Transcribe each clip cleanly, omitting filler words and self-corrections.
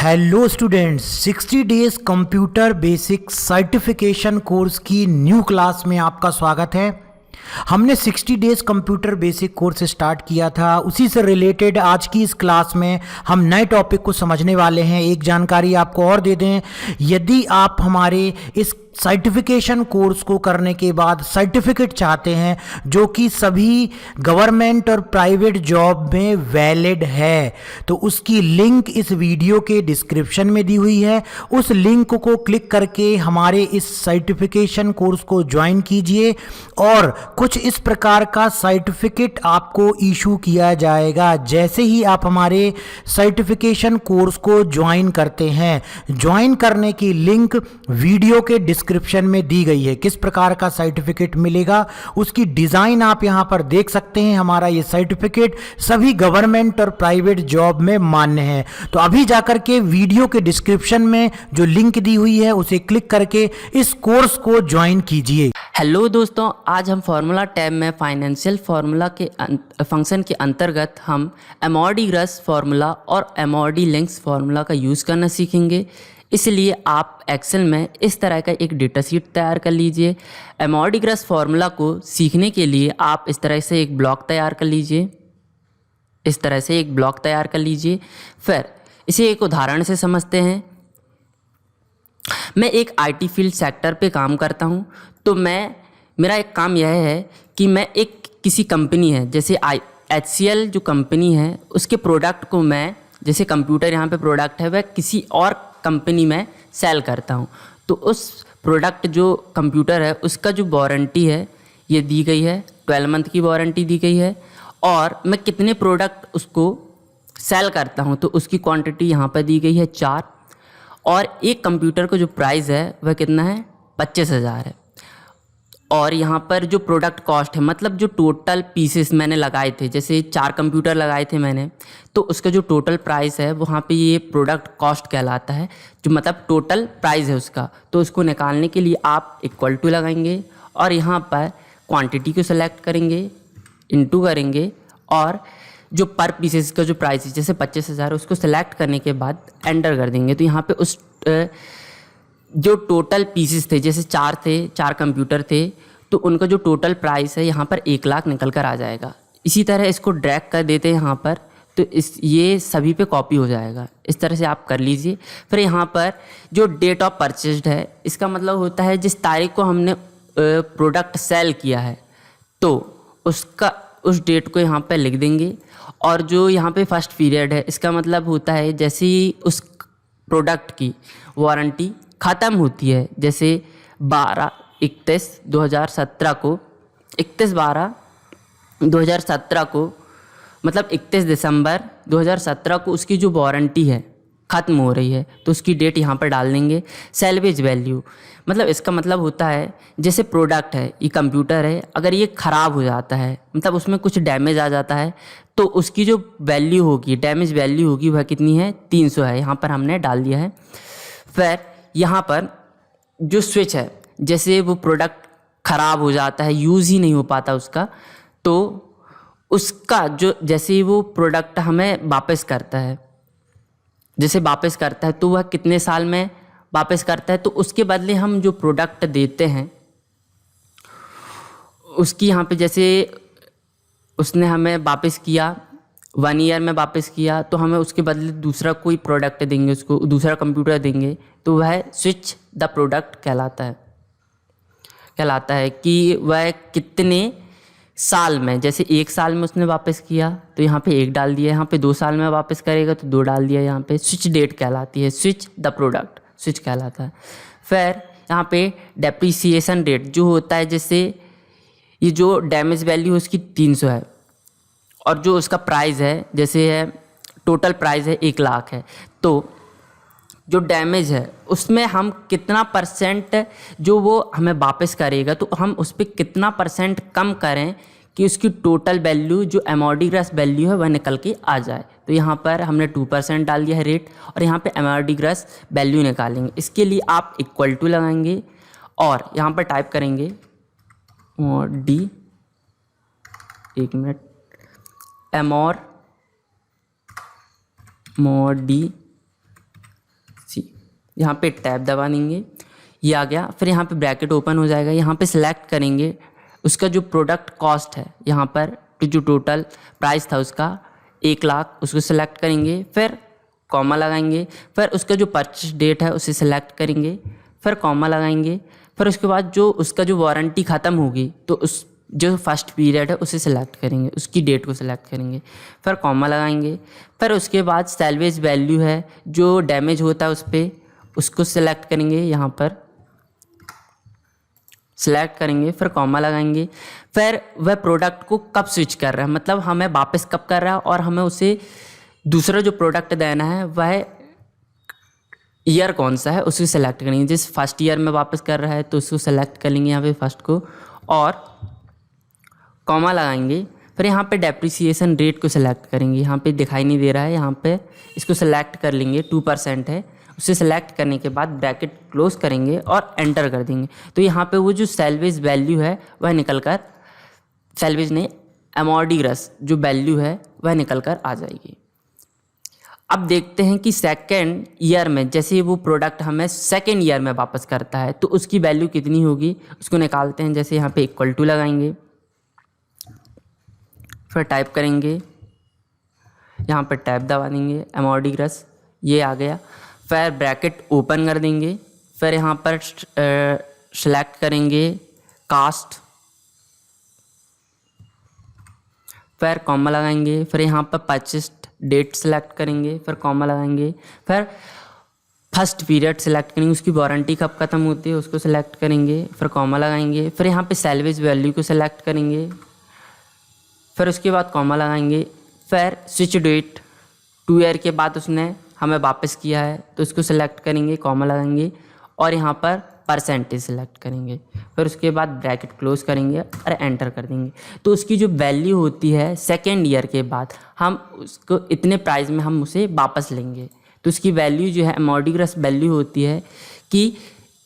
Hello students, 60 days computer basic certification course की new class में आपका स्वागत है। हमने 60 days computer basic course start किया था, उसी से रिलेटेड आज की इस क्लास में हम नए टॉपिक को समझने वाले हैं। एक जानकारी आपको और दे दें, यदि आप हमारे इस सर्टिफिकेशन कोर्स को करने के बाद सर्टिफिकेट चाहते हैं जो कि सभी गवर्नमेंट और प्राइवेट जॉब में वैलिड है, तो उसकी लिंक इस वीडियो के डिस्क्रिप्शन में दी हुई है। उस लिंक को क्लिक करके हमारे इस सर्टिफिकेशन कोर्स को ज्वाइन कीजिए और कुछ इस प्रकार का सर्टिफिकेट आपको इशू किया जाएगा जैसे ही आप हमारे सर्टिफिकेशन कोर्स को ज्वाइन करते हैं। ज्वाइन करने की लिंक वीडियो के डिस्क्रिप्शन में दी गई है। किस प्रकार का सर्टिफिकेट मिलेगा उसकी डिजाइन आप यहां पर देख सकते हैं। हमारा ये सर्टिफिकेट सभी गवर्नमेंट और प्राइवेट जॉब में मान्य है। तो अभी जाकर के वीडियो के डिस्क्रिप्शन में जो लिंक दी हुई है उसे क्लिक करके इस कोर्स को ज्वाइन कीजिए। हेलो दोस्तों, आज हम फार्मूला टैब में फाइनेंशियल फार्मूला के फंक्शन के अंतर्गत हम एमओडी ग्रॉस फार्मूला और एमओडी लिंक्स फार्मूला का यूज़ करना सीखेंगे। इसलिए आप एक्सेल में इस तरह का एक डेटा शीट तैयार कर लीजिए। एमओडी ग्रॉस फार्मूला को सीखने के लिए आप इस तरह से एक ब्लॉक तैयार कर लीजिए। इस तरह से एक ब्लॉक तैयार कर लीजिए। फिर इसे एक उदाहरण से समझते हैं। मैं एक आईटी फील्ड सेक्टर पे काम करता हूँ, तो मेरा एक काम यह है कि मैं किसी कंपनी है जैसे HCL जो कंपनी है उसके प्रोडक्ट को मैं, जैसे कंप्यूटर यहाँ पे प्रोडक्ट है, वह किसी और कंपनी में सेल करता हूँ। तो उस प्रोडक्ट जो कंप्यूटर है उसका जो वारंटी है ये दी गई है, 12 मंथ की वारंटी दी गई है। और मैं कितने प्रोडक्ट उसको सेल करता हूँ तो उसकी क्वांटिटी यहाँ पर दी गई है 4। और एक कंप्यूटर का जो प्राइस है वह कितना है, 25,000 है। और यहाँ पर जो प्रोडक्ट कॉस्ट है, मतलब जो टोटल पीसेस मैंने लगाए थे, जैसे 4 कंप्यूटर लगाए थे मैंने, तो उसका जो टोटल प्राइस है वहाँ पे ये प्रोडक्ट कॉस्ट कहलाता है, जो मतलब टोटल प्राइस है उसका। तो उसको निकालने के लिए आप इक्वल टू लगाएंगे और यहाँ पर क्वांटिटी को सिलेक्ट करेंगे, इनटू करेंगे और जो पर पीसेस का जो प्राइस है जैसे 25,000 उसको सिलेक्ट करने के बाद एंटर कर देंगे। तो यहाँ पे उस जो टोटल पीसेस थे, जैसे 4 कंप्यूटर थे, तो उनका जो टोटल प्राइस है यहाँ पर 1 लाख निकल कर आ जाएगा। इसी तरह इसको ड्रैग कर देते हैं यहाँ पर, तो ये सभी पे कॉपी हो जाएगा। इस तरह से आप कर लीजिए। फिर यहाँ पर जो डेट ऑफ परचेज्ड है, इसका मतलब होता है जिस तारीख को हमने प्रोडक्ट सेल किया है, तो उस डेट को यहाँ पर लिख देंगे। और जो यहाँ पे फर्स्ट पीरियड है, इसका मतलब होता है जैसे ही उस प्रोडक्ट की वारंटी ख़त्म होती है, जैसे 12/31/2017 को 31/12/2017 को, मतलब 31 दिसंबर 2017 को उसकी जो वारंटी है ख़त्म हो रही है, तो उसकी डेट यहाँ पर डाल देंगे। सैल्वेज वैल्यू, मतलब इसका मतलब होता है जैसे प्रोडक्ट है, ये कंप्यूटर है, अगर ये ख़राब हो जाता है, मतलब उसमें कुछ डैमेज आ जाता है, तो उसकी जो वैल्यू होगी, डैमेज वैल्यू होगी, वह कितनी है, 300 है। यहाँ पर हमने डाल दिया है। फिर यहाँ पर जो स्विच है, जैसे वो प्रोडक्ट ख़राब हो जाता है, यूज़ ही नहीं हो पाता उसका, तो उसका जो, जैसे वो प्रोडक्ट हमें वापस करता है, जैसे वापस करता है तो वह कितने साल में वापस करता है, तो उसके बदले हम जो प्रोडक्ट देते हैं उसकी यहाँ पे, जैसे उसने हमें वापस किया 1 ईयर में वापस किया, तो हमें उसके बदले दूसरा कोई प्रोडक्ट देंगे, उसको दूसरा कंप्यूटर देंगे, तो वह स्विच द प्रोडक्ट कहलाता है कि वह कितने साल में, जैसे 1 साल में उसने वापस किया तो यहाँ पे 1 डाल दिया, यहाँ पे 2 साल में वापस करेगा तो 2 डाल दिया। यहाँ पे स्विच डेट कहलाती है, स्विच द प्रोडक्ट स्विच कहलाता है। फिर यहाँ पे डेप्रीसिएशन रेट जो होता है, जैसे ये जो डैमेज वैल्यू है उसकी 300 है और जो उसका प्राइस है, जैसे है टोटल प्राइस है 1 लाख है, तो जो डैमेज है उसमें हम कितना परसेंट जो वो हमें वापस करेगा, तो हम उस पर कितना परसेंट कम करें कि उसकी टोटल वैल्यू जो एमओडी ग्रॉस वैल्यू है वह निकल के आ जाए। तो यहाँ पर हमने 2% डाल दिया है रेट, और यहाँ पे एमओडी ग्रॉस वैल्यू निकालेंगे। इसके लिए आप इक्वल टू लगाएंगे और यहाँ पर टाइप करेंगे एमओडी, 1 मिनट, एमओडी यहाँ पे टैब दबा देंगे, ये आ गया। फिर यहाँ पे ब्रैकेट ओपन हो जाएगा, यहाँ पे सिलेक्ट करेंगे उसका जो प्रोडक्ट कॉस्ट है, यहाँ पर जो टोटल प्राइस था उसका 1,00,000 उसको सिलेक्ट करेंगे, फिर कॉमा लगाएंगे, फिर उसका जो परचेस डेट है उसे सिलेक्ट करेंगे, फिर कॉमा लगाएंगे, फिर उसके बाद जो उसका जो वारंटी ख़त्म होगी तो उस जो फर्स्ट पीरियड है उसे सिलेक्ट करेंगे, उसकी डेट को सिलेक्ट करेंगे, फिर कॉमा लगाएंगे, फिर उसके बाद सैल्वेज वैल्यू है जो डैमेज होता है उस पर उसको सिलेक्ट करेंगे, यहाँ पर सिलेक्ट करेंगे, फिर कॉमा लगाएंगे, फिर वह प्रोडक्ट को कब स्विच कर रहा है, मतलब हमें वापस कब कर रहा है और हमें उसे दूसरा जो प्रोडक्ट देना है वह ईयर कौन सा है उसे सिलेक्ट करेंगे। जिस फर्स्ट ईयर में वापस कर रहा है तो उसको सिलेक्ट कर लेंगे यहाँ पे फर्स्ट को और कॉमा लगाएंगे, फिर यहाँ पे डेप्रिसिएशन रेट को सिलेक्ट करेंगे, यहाँ पे दिखाई नहीं दे रहा है, यहाँ पे इसको सिलेक्ट कर लेंगे, 2% है, उसे सिलेक्ट करने के बाद ब्रैकेट क्लोज करेंगे और एंटर कर देंगे। तो यहाँ पे वो जो सैल्वेज वैल्यू है वह निकल कर, सैल्वेज नहीं अमॉर्टिगस जो वैल्यू है वह निकल कर आ जाएगी। अब देखते हैं कि सेकेंड ईयर में जैसे वो प्रोडक्ट हमें सेकेंड ईयर में वापस करता है तो उसकी वैल्यू कितनी होगी, उसको निकालते हैं। जैसे यहाँ पे इक्वल टू लगाएंगे, फिर टाइप करेंगे, यहाँ पर टैब दबा देंगे, अमॉर्टिगस ये आ गया, फिर ब्रैकेट ओपन कर देंगे, फिर यहाँ पर सेलेक्ट करेंगे कास्ट, फिर कॉमा लगाएंगे, फिर यहाँ पर परचेस डेट सेलेक्ट करेंगे, फिर कॉमा लगाएंगे, फिर फर्स्ट पीरियड सेलेक्ट करेंगे, उसकी वारंटी कब ख़त्म होती है उसको सेलेक्ट करेंगे, फिर कॉमा लगाएंगे, फिर यहाँ पे सैल्वेज वैल्यू को सेलेक्ट करेंगे, फिर उसके बाद कॉमा लगाएंगे, फिर स्विच डेट 2 ईयर के बाद उसने हमें वापस किया है तो उसको सेलेक्ट करेंगे, कॉमा लगाएंगे और यहाँ पर परसेंटेज सेलेक्ट करेंगे, फिर उसके बाद ब्रैकेट क्लोज करेंगे और एंटर कर देंगे। तो उसकी जो वैल्यू होती है सेकेंड ईयर के बाद हम उसको इतने प्राइस में हम उसे वापस लेंगे। तो उसकी वैल्यू जो है अमॉर्टिगस वैल्यू होती है कि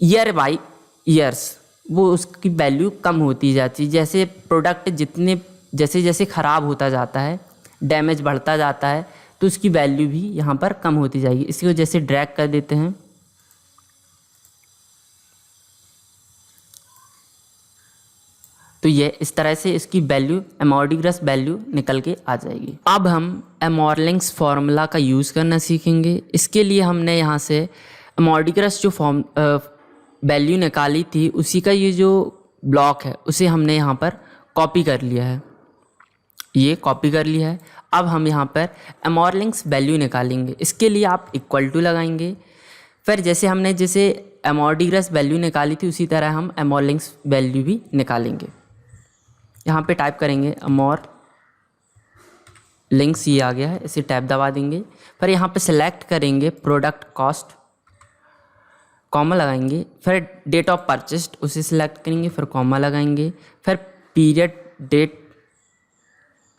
ईयर बाई ईयर्स वो उसकी वैल्यू कम होती जाती है। जैसे प्रोडक्ट जितने जैसे जैसे ख़राब होता जाता है, डैमेज बढ़ता जाता है तो उसकी वैल्यू भी यहाँ पर कम होती जाएगी। इसी को जैसे ड्रैग कर देते हैं तो ये इस तरह से इसकी वैल्यू अमॉर्टिगस वैल्यू निकल के आ जाएगी। अब हम अमॉर्लिंग्स फार्मूला का यूज़ करना सीखेंगे। इसके लिए हमने यहाँ से अमॉर्टिगस जो वैल्यू निकाली थी उसी का ये जो ब्लॉक है उसे हमने यहाँ पर कॉपी कर लिया है, ये कॉपी कर लिया है। अब हम यहाँ पर अमॉर्लिंग्स वैल्यू निकालेंगे। इसके लिए आप इक्वल टू लगाएंगे, फिर जैसे हमने जैसे अमॉर्टिगस वैल्यू निकाली थी उसी तरह हम अमॉर्लिंग्स वैल्यू भी निकालेंगे। यहाँ पे टाइप करेंगे अमॉर लिंक्स, ये आ गया है, इसे टैब दबा देंगे, फिर यहाँ पे सिलेक्ट करेंगे प्रोडक्ट कॉस्ट, कॉमा लगाएंगे, फिर डेट ऑफ परचेस उसे सिलेक्ट करेंगे, फिर कॉमा लगाएंगे, फिर पीरियड डेट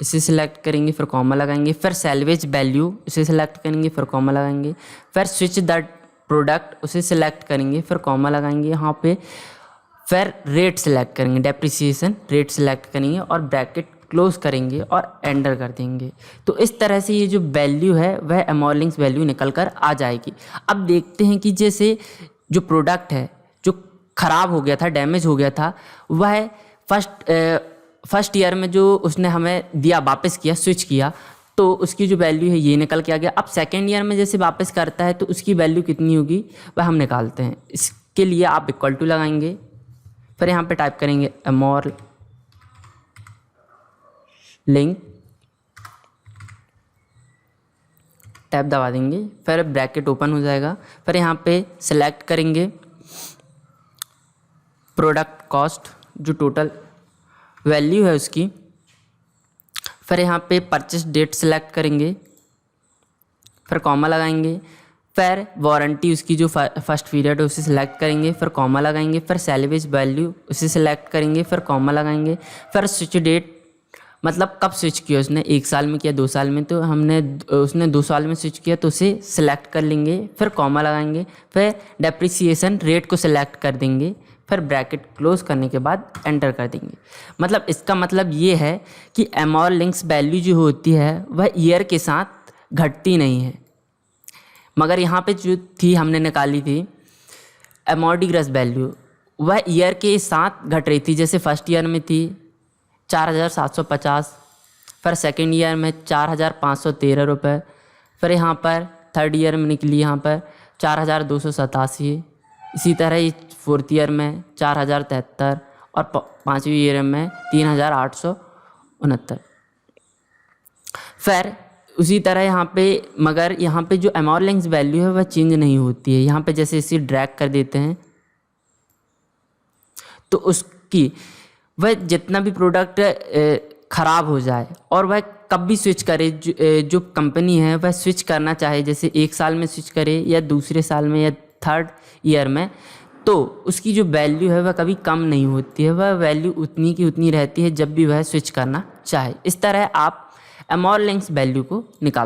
इसे सिलेक्ट करेंगे, फिर कॉमा लगाएंगे, फिर सैल्वेज वैल्यू इसे सिलेक्ट करेंगे, फिर कॉमा लगाएंगे, फिर स्विच द प्रोडक्ट उसे सिलेक्ट करेंगे, फिर कॉमा लगाएंगे यहाँ पे, फिर रेट सिलेक्ट करेंगे, डेप्रिसिएशन रेट सिलेक्ट करेंगे और ब्रैकेट क्लोज करेंगे और एंटर कर देंगे। तो इस तरह से ये जो वैल्यू है वह अमॉर्लिंग्स वैल्यू निकल कर आ जाएगी। अब देखते हैं कि जैसे जो प्रोडक्ट है जो ख़राब हो गया था, डैमेज हो गया था, वह फर्स्ट ईयर में जो उसने हमें दिया, वापस किया, स्विच किया, तो उसकी जो वैल्यू है ये निकल के आ गया। अब सेकेंड ईयर में जैसे वापस करता है तो उसकी वैल्यू कितनी होगी वह हम निकालते हैं। इसके लिए आप इक्वल टू लगाएंगे, फिर यहाँ पे टाइप करेंगे अमॉर लिंक, टैब दबा देंगे, फिर ब्रैकेट ओपन हो जाएगा, फिर यहाँ पे सेलेक्ट करेंगे प्रोडक्ट कॉस्ट जो टोटल वैल्यू है उसकी, फिर यहाँ पे परचेस डेट सेलेक्ट करेंगे, फिर कॉमा लगाएंगे, फिर वारंटी उसकी जो फर्स्ट पीरियड है उसे सिलेक्ट करेंगे, फिर कॉमा लगाएंगे, फिर सैल्वेज वैल्यू उसे सिलेक्ट करेंगे, फिर कॉमा लगाएंगे, फिर स्विच डेट मतलब कब स्विच किया उसने, 1 साल में किया, 2 साल में, तो उसने 2 साल में स्विच किया तो उसे सिलेक्ट कर लेंगे, फिर कॉमा लगाएंगे, फिर डेप्रिसिएशन रेट को सिलेक्ट कर देंगे, फिर ब्रैकेट क्लोज करने के बाद एंटर कर देंगे। मतलब इसका मतलब ये है कि अमॉर्लिंग्स वैल्यू जो होती है वह ईयर के साथ घटती नहीं है। मगर यहाँ पे जो थी हमने निकाली थी एमोर्टिग्रस वैल्यू, वह ईयर के साथ घट रही थी। जैसे फर्स्ट ईयर में थी 4,750, फिर सेकेंड ईयर में 4,513 रुपये, फिर यहाँ पर थर्ड ईयर में निकली यहाँ पर 4,287, इसी तरह ही फोर्थ ईयर में 4,073 और पाँचवीं ईयर में 3,869। फिर उसी तरह यहाँ पे, मगर यहाँ पे जो एमोरलिंक्स वैल्यू है वह चेंज नहीं होती है। यहाँ पे जैसे इसे ड्रैग कर देते हैं तो उसकी वह जितना भी प्रोडक्ट ख़राब हो जाए और वह कब भी स्विच करे, जो कंपनी है वह स्विच करना चाहे, जैसे 1 साल में स्विच करे या दूसरे साल में या थर्ड ईयर में, तो उसकी जो वैल्यू है वह कभी कम नहीं होती है, वह वैल्यू उतनी की उतनी रहती है जब भी वह स्विच करना चाहे। इस तरह आप एमोरलिंक्स वैल्यू को निकाल